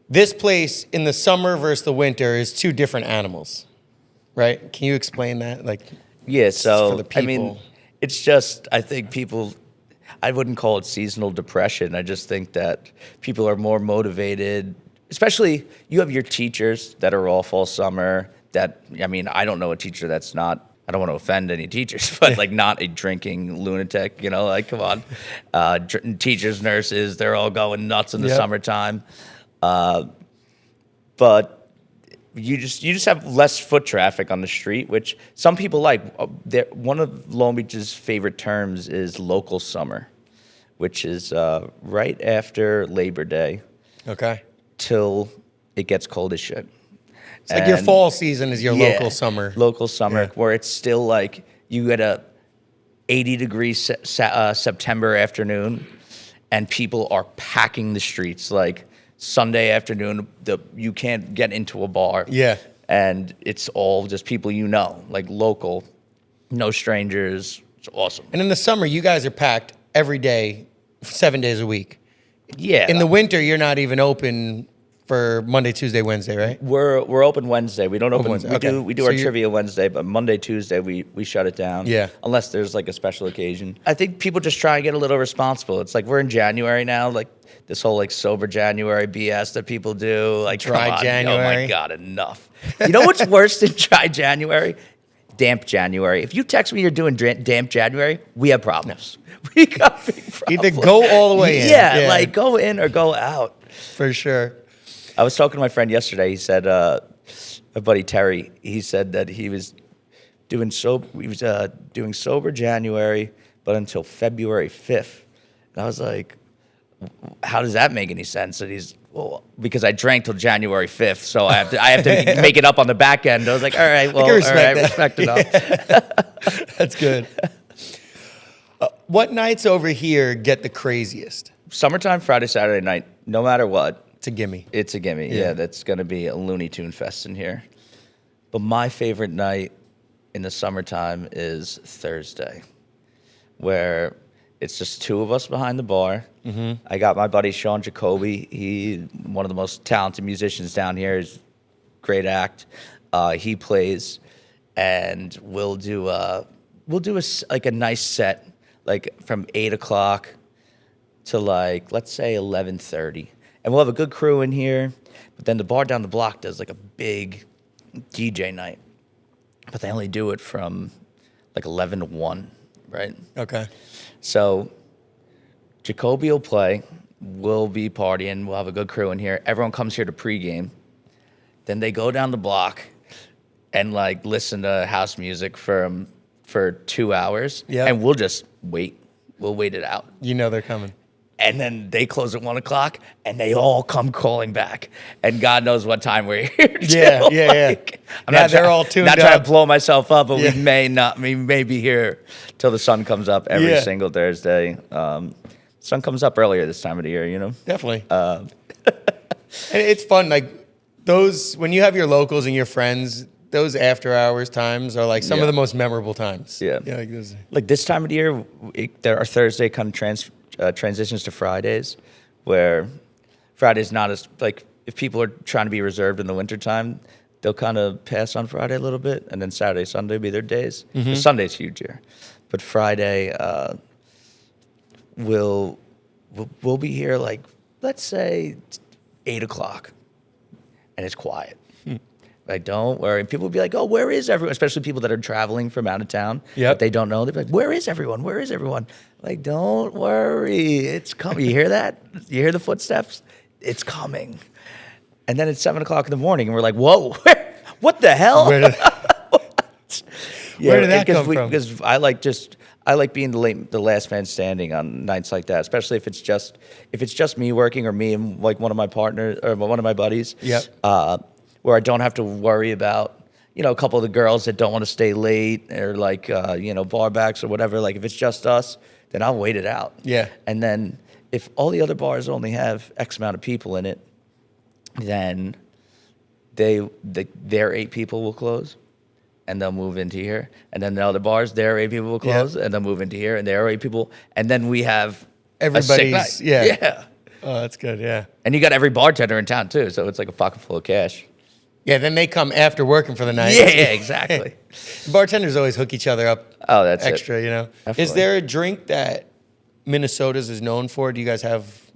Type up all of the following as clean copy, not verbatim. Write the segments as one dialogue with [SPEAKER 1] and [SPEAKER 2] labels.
[SPEAKER 1] this place in the summer versus the winter is two different animals, right? Can you explain that? Like,
[SPEAKER 2] Yeah, so
[SPEAKER 1] for the
[SPEAKER 2] I mean,
[SPEAKER 1] people.
[SPEAKER 2] it's just I think people. I wouldn't call it seasonal depression. I just think that people are more motivated. Especially, you have your teachers that are all fall summer. That I mean, I don't know a teacher that's not. I don't want to offend any teachers, but like not a drinking lunatic. You know, like come on, teachers, nurses, they're all going nuts in the
[SPEAKER 1] Yep.
[SPEAKER 2] summertime. But you just have less foot traffic on the street, which some people like. One of Long Beach's favorite terms is local summer, which is right after Labor Day
[SPEAKER 1] Okay.
[SPEAKER 2] till it gets cold as shit.
[SPEAKER 1] It's like your fall season is your
[SPEAKER 2] Yeah,
[SPEAKER 1] local summer.
[SPEAKER 2] Local summer,
[SPEAKER 1] Yeah.
[SPEAKER 2] where it's still like you get a 80-degree September afternoon, and people are packing the streets. Like Sunday afternoon, you can't get into a bar.
[SPEAKER 1] Yeah.
[SPEAKER 2] And it's all just people you know, like local, no strangers. It's awesome.
[SPEAKER 1] And in the summer, you guys are packed every day, 7 days a week.
[SPEAKER 2] Yeah.
[SPEAKER 1] In the winter, you're not even open for Monday, Tuesday, Wednesday, right?
[SPEAKER 2] We're open Wednesday. We don't open.
[SPEAKER 1] Wednesday.
[SPEAKER 2] We
[SPEAKER 1] Okay.
[SPEAKER 2] do
[SPEAKER 1] So
[SPEAKER 2] our
[SPEAKER 1] you're-
[SPEAKER 2] trivia Wednesday, but Monday, Tuesday we shut it down.
[SPEAKER 1] Yeah.
[SPEAKER 2] Unless there's like a special occasion. I think people just try and get a little responsible. It's like we're in January now, like this whole like sober January BS that people do. Like
[SPEAKER 1] Dry
[SPEAKER 2] come on. Oh
[SPEAKER 1] January.
[SPEAKER 2] my God, enough. You know what's worse than dry January? Damp January. If you text me you're doing damp January, we have problems. We got big problems.
[SPEAKER 1] Either go all the way in.
[SPEAKER 2] Yeah, like go in or go out.
[SPEAKER 1] For sure.
[SPEAKER 2] I was talking to my friend yesterday. He said, my buddy Terry, he said that he was doing sober January, but until February 5th. And I was like, how does that make any sense? And he's, well, because I drank till January 5th, so I have to make it up on the back end. I was like, all right, well, respect it.
[SPEAKER 1] That's good. What nights over here get the craziest?
[SPEAKER 2] Summertime, Friday, Saturday night, no matter what.
[SPEAKER 1] It's a gimme.
[SPEAKER 2] It's a gimme. Yeah, that's going to be a Looney Tune fest in here. But my favorite night in the summertime is Thursday, where it's just two of us behind the bar. Mm-hmm. I got my buddy Sean Jacoby. He's one of the most talented musicians down here. He's a great act. He plays, and we'll do a nice set, like from 8 o'clock to like let's say 11:30. And we'll have a good crew in here, but then the bar down the block does like a big DJ night. But they only do it from like 11 to 1, right?
[SPEAKER 1] Okay.
[SPEAKER 2] So Jacoby will play, we'll be partying, we'll have a good crew in here. Everyone comes here to pregame. Then they go down the block and like listen to house music for 2 hours.
[SPEAKER 1] Yeah.
[SPEAKER 2] And we'll just wait. We'll wait it out.
[SPEAKER 1] You know they're coming.
[SPEAKER 2] And then they close at 1 o'clock, and they all come calling back. And God knows what time we're here.
[SPEAKER 1] Yeah. They're all tuned
[SPEAKER 2] not
[SPEAKER 1] up.
[SPEAKER 2] trying to blow myself up, but we may be here till the sun comes up every single Thursday. Sun comes up earlier this time of the year, you know.
[SPEAKER 1] Definitely. And it's fun, like those when you have your locals and your friends. Those after hours times are like some of the most memorable times.
[SPEAKER 2] Yeah. Like this time of the year, our Thursday kind of transitions to Fridays, where Friday's not as, like, if people are trying to be reserved in the wintertime, they'll kind of pass on Friday a little bit, and then Saturday, Sunday will be their days. Mm-hmm. Sunday's huge here. But Friday, we'll be here, like, let's say 8 o'clock, and it's quiet. Like, don't worry. People will be like, oh, where is everyone? Especially people that are traveling from out of town.
[SPEAKER 1] Yep.
[SPEAKER 2] That they don't know. They'll be like, where is everyone? Where is everyone? Like, don't worry. It's coming. You hear that? You hear the footsteps? It's coming. And then it's 7 o'clock in the morning, and we're like, whoa, what the hell?
[SPEAKER 1] Where did that come from?
[SPEAKER 2] Because I like being the last man standing on nights like that, especially if it's just me working or me and like one of my partners or one of my buddies.
[SPEAKER 1] Yep.
[SPEAKER 2] Where I don't have to worry about, a couple of the girls that don't want to stay late or like, barbacks or whatever. Like if it's just us, then I'll wait it out.
[SPEAKER 1] Yeah.
[SPEAKER 2] And then if all the other bars only have X amount of people in it, then their 8 people will close and they'll move into here. And then the other bars, their 8 people will close and they'll move into here and their 8 people. And then we have
[SPEAKER 1] everybody's,
[SPEAKER 2] yeah.
[SPEAKER 1] Oh, that's good. Yeah.
[SPEAKER 2] And you got every bartender in town too, so it's like a pocket full of cash.
[SPEAKER 1] Yeah. Then they come after working for the night.
[SPEAKER 2] Yeah, exactly.
[SPEAKER 1] Bartenders always hook each other up.
[SPEAKER 2] Oh, that's
[SPEAKER 1] extra. You know.
[SPEAKER 2] Definitely.
[SPEAKER 1] Is there a drink that Minnesota's is known for? Do you guys have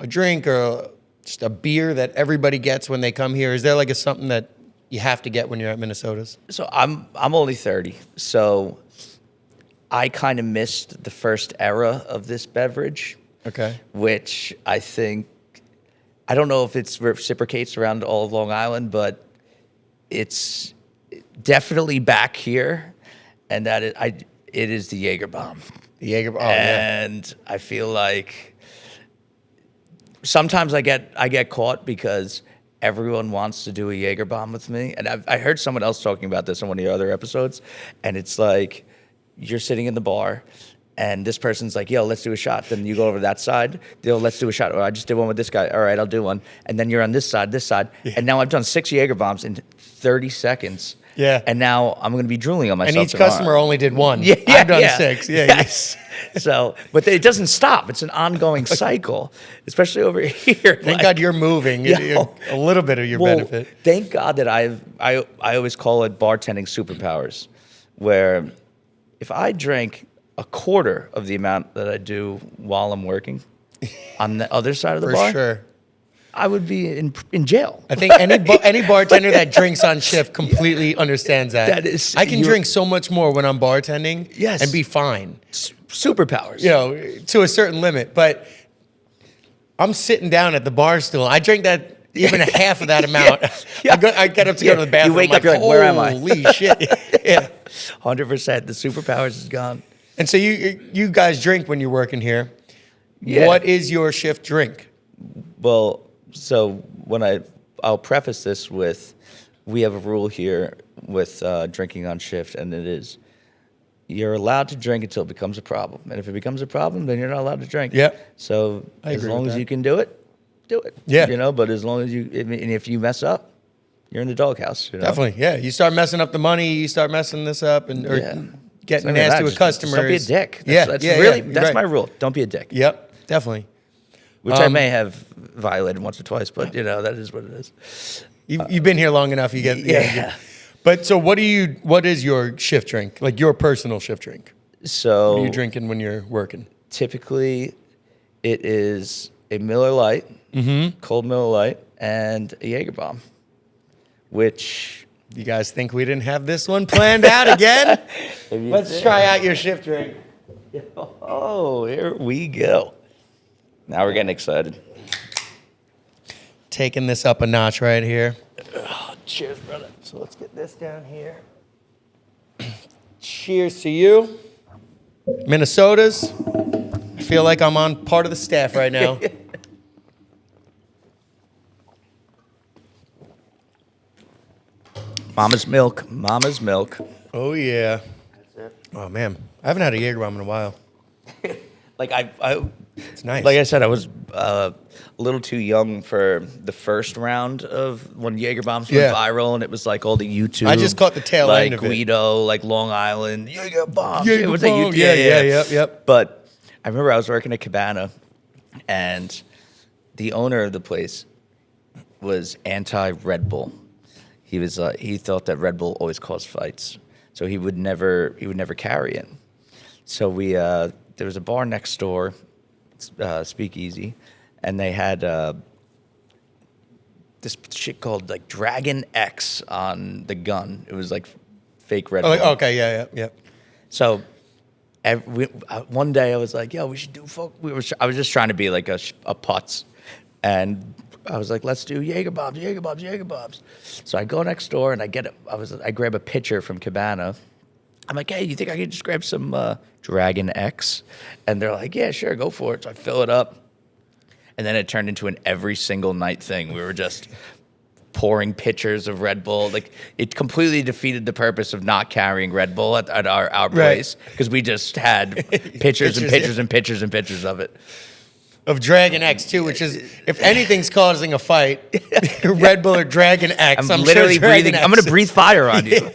[SPEAKER 1] a drink or just a beer that everybody gets when they come here? Is there like something that you have to get when you're at Minnesota's?
[SPEAKER 2] So I'm only 30, so I kind of missed the first era of this beverage.
[SPEAKER 1] Okay.
[SPEAKER 2] Which I don't know if it's reciprocates around all of Long Island, but it's definitely back here, and that it is the Jaeger bomb.
[SPEAKER 1] The Jaeger bomb.
[SPEAKER 2] And I feel like sometimes I get caught because everyone wants to do a Jaeger bomb with me, and I heard someone else talking about this on one of your other episodes, and it's like you're sitting in the bar. And this person's like, yo, let's do a shot. Then you go over to that side. Yo, let's do a shot. Or I just did one with this guy. All right, I'll do one. And then you're on this side. Yeah. And now I've done 6 Jaeger bombs in 30 seconds.
[SPEAKER 1] Yeah.
[SPEAKER 2] And now I'm going to be drooling on myself.
[SPEAKER 1] And each
[SPEAKER 2] tomorrow.
[SPEAKER 1] customer only did 1.
[SPEAKER 2] Yeah,
[SPEAKER 1] I've done 6. Yeah.
[SPEAKER 2] Yes. So, but it doesn't stop. It's an ongoing cycle, especially over here.
[SPEAKER 1] Thank God you're moving.
[SPEAKER 2] Yo,
[SPEAKER 1] a little bit of your benefit.
[SPEAKER 2] Thank God that I always call it bartending superpowers, where if I drank a quarter of the amount that I do while I'm working on the other side of the bar,
[SPEAKER 1] sure.
[SPEAKER 2] I would be in jail.
[SPEAKER 1] I think any bartender that drinks on shift completely understands that.
[SPEAKER 2] That is,
[SPEAKER 1] I can drink so much more when I'm bartending and be fine.
[SPEAKER 2] Superpowers.
[SPEAKER 1] You know, to a certain limit. But I'm sitting down at the bar stool. I drink that even a half of that amount. I get up to go to the bathroom.
[SPEAKER 2] You wake up, you're like, where am I?
[SPEAKER 1] Holy shit. Yeah.
[SPEAKER 2] 100%. The superpowers is gone.
[SPEAKER 1] And so you guys drink when you're working here.
[SPEAKER 2] Yeah.
[SPEAKER 1] What is your shift drink?
[SPEAKER 2] Well, so I'll preface this with, we have a rule here with drinking on shift, and it is, you're allowed to drink until it becomes a problem. And if it becomes a problem, then you're not allowed to drink.
[SPEAKER 1] Yep.
[SPEAKER 2] So as long as
[SPEAKER 1] that.
[SPEAKER 2] you can do it, do it.
[SPEAKER 1] Yeah.
[SPEAKER 2] You know, but as long as and if you mess up, you're in the doghouse. You know?
[SPEAKER 1] Definitely, yeah. You start messing up the money, you start messing this up, and getting nasty with customers.
[SPEAKER 2] Don't be a dick. That's
[SPEAKER 1] right.
[SPEAKER 2] my rule. Don't be a dick.
[SPEAKER 1] Yep, definitely.
[SPEAKER 2] Which I may have violated once or twice, but that is what it is.
[SPEAKER 1] You've been here long enough. You get
[SPEAKER 2] Yeah.
[SPEAKER 1] But so what is your shift drink? Like your personal shift drink?
[SPEAKER 2] So
[SPEAKER 1] What are you drinking when you're working?
[SPEAKER 2] Typically, it is a Miller Lite, cold Miller Lite, and a Jaeger bomb. Which
[SPEAKER 1] you guys think we didn't have this one planned out again? Let's try out your shift drink.
[SPEAKER 2] Oh, here we go. Now we're getting excited.
[SPEAKER 1] Taking this up a notch right here.
[SPEAKER 2] Oh, cheers, brother.
[SPEAKER 1] So let's get this down here. Cheers to you. Minnesota's. I feel like I'm on part of the staff right now.
[SPEAKER 2] Mama's milk. Mama's milk.
[SPEAKER 1] Oh, yeah.
[SPEAKER 2] That's it.
[SPEAKER 1] Oh, man. I haven't had a Jaeger bomb in a while.
[SPEAKER 2] Like
[SPEAKER 1] It's nice.
[SPEAKER 2] Like I said, I was a little too young for the first round of when Jaeger bombs went viral, and it was like all the YouTube.
[SPEAKER 1] I just caught the tail end of it.
[SPEAKER 2] Like Guido, like Long Island, Jaeger bombs.
[SPEAKER 1] Jaeger
[SPEAKER 2] it was
[SPEAKER 1] bomb.
[SPEAKER 2] a YouTube.
[SPEAKER 1] Yep.
[SPEAKER 2] But I remember I was working at Cabana, and the owner of the place was anti Red Bull. He was he thought that Red Bull always caused fights, so he would never carry it. So there was a bar next door, Speakeasy, and they had this shit called like Dragon X on the gun. It was like fake Red Bull.
[SPEAKER 1] Okay, yeah.
[SPEAKER 2] So one day I was like, yo, we should do folk. I was just trying to be like a putz. And I was like, let's do Jaeger bombs. So I go next door and I grab a pitcher from Cabana. I'm like, hey, you think I could just grab some Dragon X? And they're like, yeah, sure, go for it. So I fill it up. And then it turned into an every single night thing. We were just pouring pitchers of Red Bull. Like, it completely defeated the purpose of not carrying Red Bull at our place, because we just had pitchers and pitchers of it.
[SPEAKER 1] Of Dragon X too, which is, if anything's causing a fight, Red Bull or Dragon X.
[SPEAKER 2] I'm literally
[SPEAKER 1] sure
[SPEAKER 2] breathing. I'm going to breathe fire on you.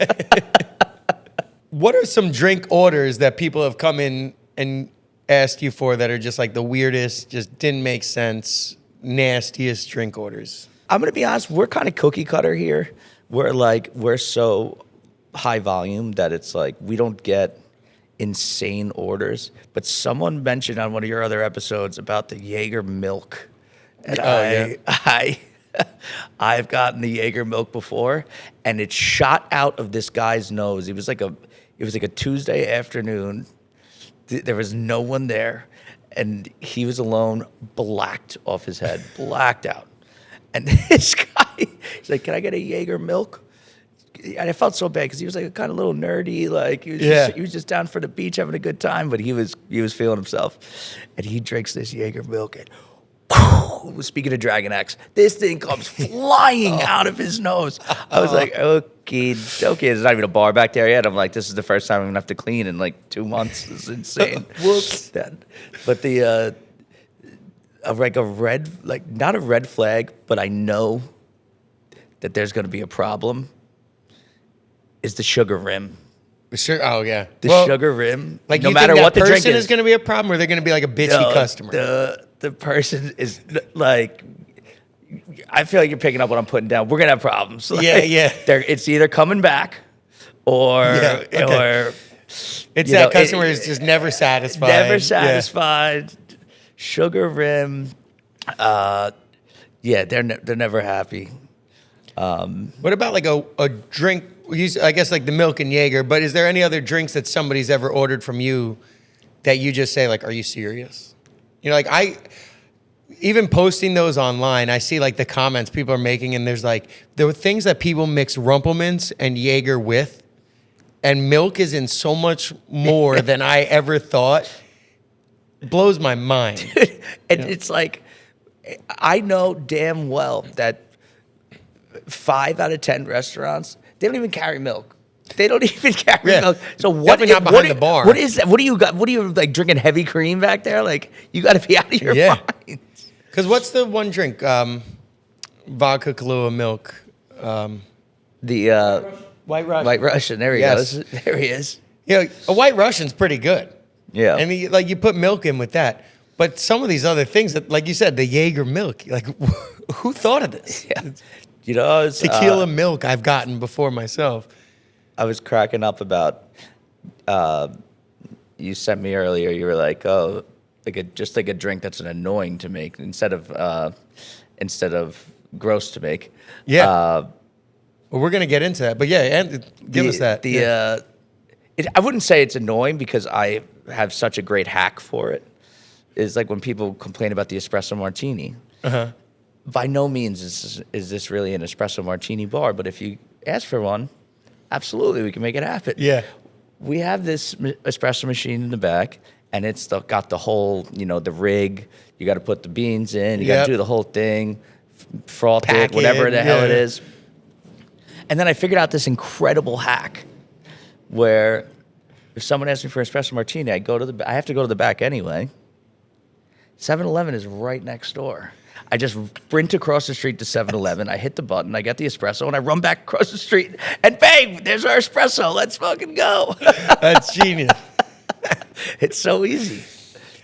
[SPEAKER 1] What are some drink orders that people have come in and asked you for that are just like the weirdest, just didn't make sense? nastiest drink orders?
[SPEAKER 2] I'm gonna be honest. We're kind of cookie cutter here. We're so high volume that it's like we don't get insane orders. But someone mentioned on one of your other episodes about the Jaeger milk, and I've gotten the Jaeger milk before, and it shot out of this guy's nose. It was like a Tuesday afternoon. There was no one there, and he was alone, blacked off his head, blacked out. And this guy, he's like, "Can I get a Jaeger milk?" And I felt so bad because he was like a kind of little nerdy, like he was just down for the beach having a good time, but he was feeling himself, and he drinks this Jaeger milk, and speaking of Dragon X, this thing comes flying out of his nose. I was like, okay, there's not even a bar back there yet. I'm like, this is the first time I'm gonna have to clean in like 2 months. This is insane. Whoops. But the like a red, like not a red flag, but I know that there's gonna be a problem. Is the sugar rim.
[SPEAKER 1] Sure. Oh yeah.
[SPEAKER 2] The sugar rim.
[SPEAKER 1] Like
[SPEAKER 2] no
[SPEAKER 1] you
[SPEAKER 2] matter
[SPEAKER 1] think
[SPEAKER 2] what
[SPEAKER 1] that
[SPEAKER 2] the drink
[SPEAKER 1] person
[SPEAKER 2] is
[SPEAKER 1] going to be a problem, or they're going to be like a bitchy customer.
[SPEAKER 2] The person is like, I feel like you're picking up what I'm putting down. We're gonna have problems. Like,
[SPEAKER 1] yeah.
[SPEAKER 2] It's either coming back, or
[SPEAKER 1] it's that customer is just never satisfied.
[SPEAKER 2] Never satisfied. Yeah. Sugar rim. They're never happy.
[SPEAKER 1] What about like a drink? I guess like the milk and Jaeger, but is there any other drinks that somebody's ever ordered from you that you just say like, are you serious? You know, like even posting those online, I see like the comments people are making, and there's like, there were things that people mix Rumpelmans and Jaeger with, and milk is in so much more than I ever thought. Blows my mind.
[SPEAKER 2] And it's like, I know damn well that 5 out of 10 restaurants, they don't even carry milk. They don't even carry milk. So what?
[SPEAKER 1] Definitely not behind the bar.
[SPEAKER 2] What is that? What do you got? What are you like drinking heavy cream back there? Like you got to be out of your mind.
[SPEAKER 1] Because what's the one drink? Vodka, Kahlua, milk.
[SPEAKER 2] The
[SPEAKER 1] White Russian.
[SPEAKER 2] White Russian. There he goes. There he is.
[SPEAKER 1] Yeah, a White Russian's pretty good.
[SPEAKER 2] Yeah.
[SPEAKER 1] And you put milk in with that. But some of these other things that, like you said, the Jaeger milk. Like, who thought of this?
[SPEAKER 2] Yeah. You know,
[SPEAKER 1] tequila milk I've gotten before myself.
[SPEAKER 2] I was cracking up about. You sent me earlier. You were like, "Oh, just like a drink that's an annoying to make instead of gross to make."
[SPEAKER 1] Yeah. Well, we're gonna get into that, but yeah, and give us that.
[SPEAKER 2] I wouldn't say it's annoying because I have such a great hack for it. Is like when people complain about the espresso martini. By no means is this really an espresso martini bar, but if you ask for one, absolutely, we can make it happen.
[SPEAKER 1] Yeah.
[SPEAKER 2] We have this espresso machine in the back, and it's got the whole, the rig. You got to put the beans in. You got to do the whole thing, froth it, whatever the hell it is. And then I figured out this incredible hack where if someone asks me for espresso martini, I have to go to the back anyway. 7-Eleven is right next door. I just sprint across the street to 7-Eleven. I hit the button. I get the espresso, and I run back across the street. And bang, there's our espresso. Let's fucking go.
[SPEAKER 1] That's genius.
[SPEAKER 2] It's so easy.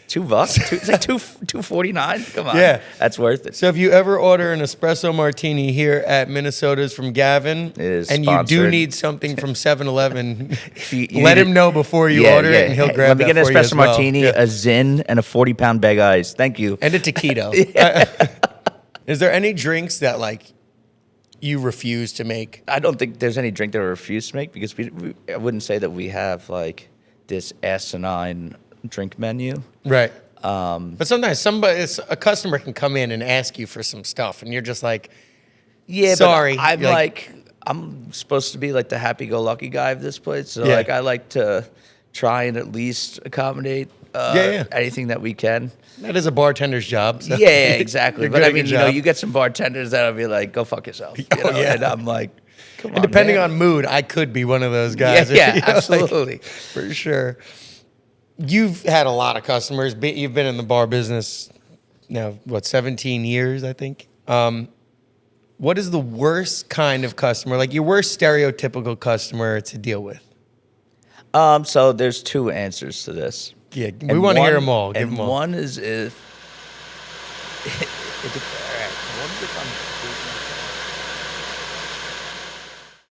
[SPEAKER 2] $2. It's like $2.49. Come on.
[SPEAKER 1] Yeah,
[SPEAKER 2] that's worth it.
[SPEAKER 1] So if you ever order an espresso martini here at Minnesota's from Gavin, and
[SPEAKER 2] sponsored.
[SPEAKER 1] You do need something from 7-Eleven, let him know before you order it, and he'll grab that for you.
[SPEAKER 2] Let me get an espresso
[SPEAKER 1] as well.
[SPEAKER 2] martini, a Zin, and a 40-pound bag of ice. Thank you.
[SPEAKER 1] And a taquito. Is there any drinks that like you refuse to make?
[SPEAKER 2] I don't think there's any drink that I refuse to make because I wouldn't say that we have like this asinine drink menu.
[SPEAKER 1] Right. But sometimes a customer can come in and ask you for some stuff, and you're just like,
[SPEAKER 2] yeah,
[SPEAKER 1] sorry.
[SPEAKER 2] But I'm supposed to be like the happy-go-lucky guy of this place, so like I like to try and at least accommodate anything that we can.
[SPEAKER 1] That is a bartender's job. So.
[SPEAKER 2] Yeah, exactly. But I mean,
[SPEAKER 1] you
[SPEAKER 2] get some bartenders that'll be like, go fuck yourself. And I'm like, come on,
[SPEAKER 1] and depending
[SPEAKER 2] man.
[SPEAKER 1] on mood, I could be one of those guys.
[SPEAKER 2] Yeah, absolutely.
[SPEAKER 1] For sure. You've had a lot of customers. You've been in the bar business now, 17 years, I think. What is the worst kind of customer, like your worst stereotypical customer to deal with?
[SPEAKER 2] So there's 2 answers to this.
[SPEAKER 1] Yeah, we want to hear them all. Give them all.
[SPEAKER 2] One is
[SPEAKER 1] All right.
[SPEAKER 2] What if I'm busy?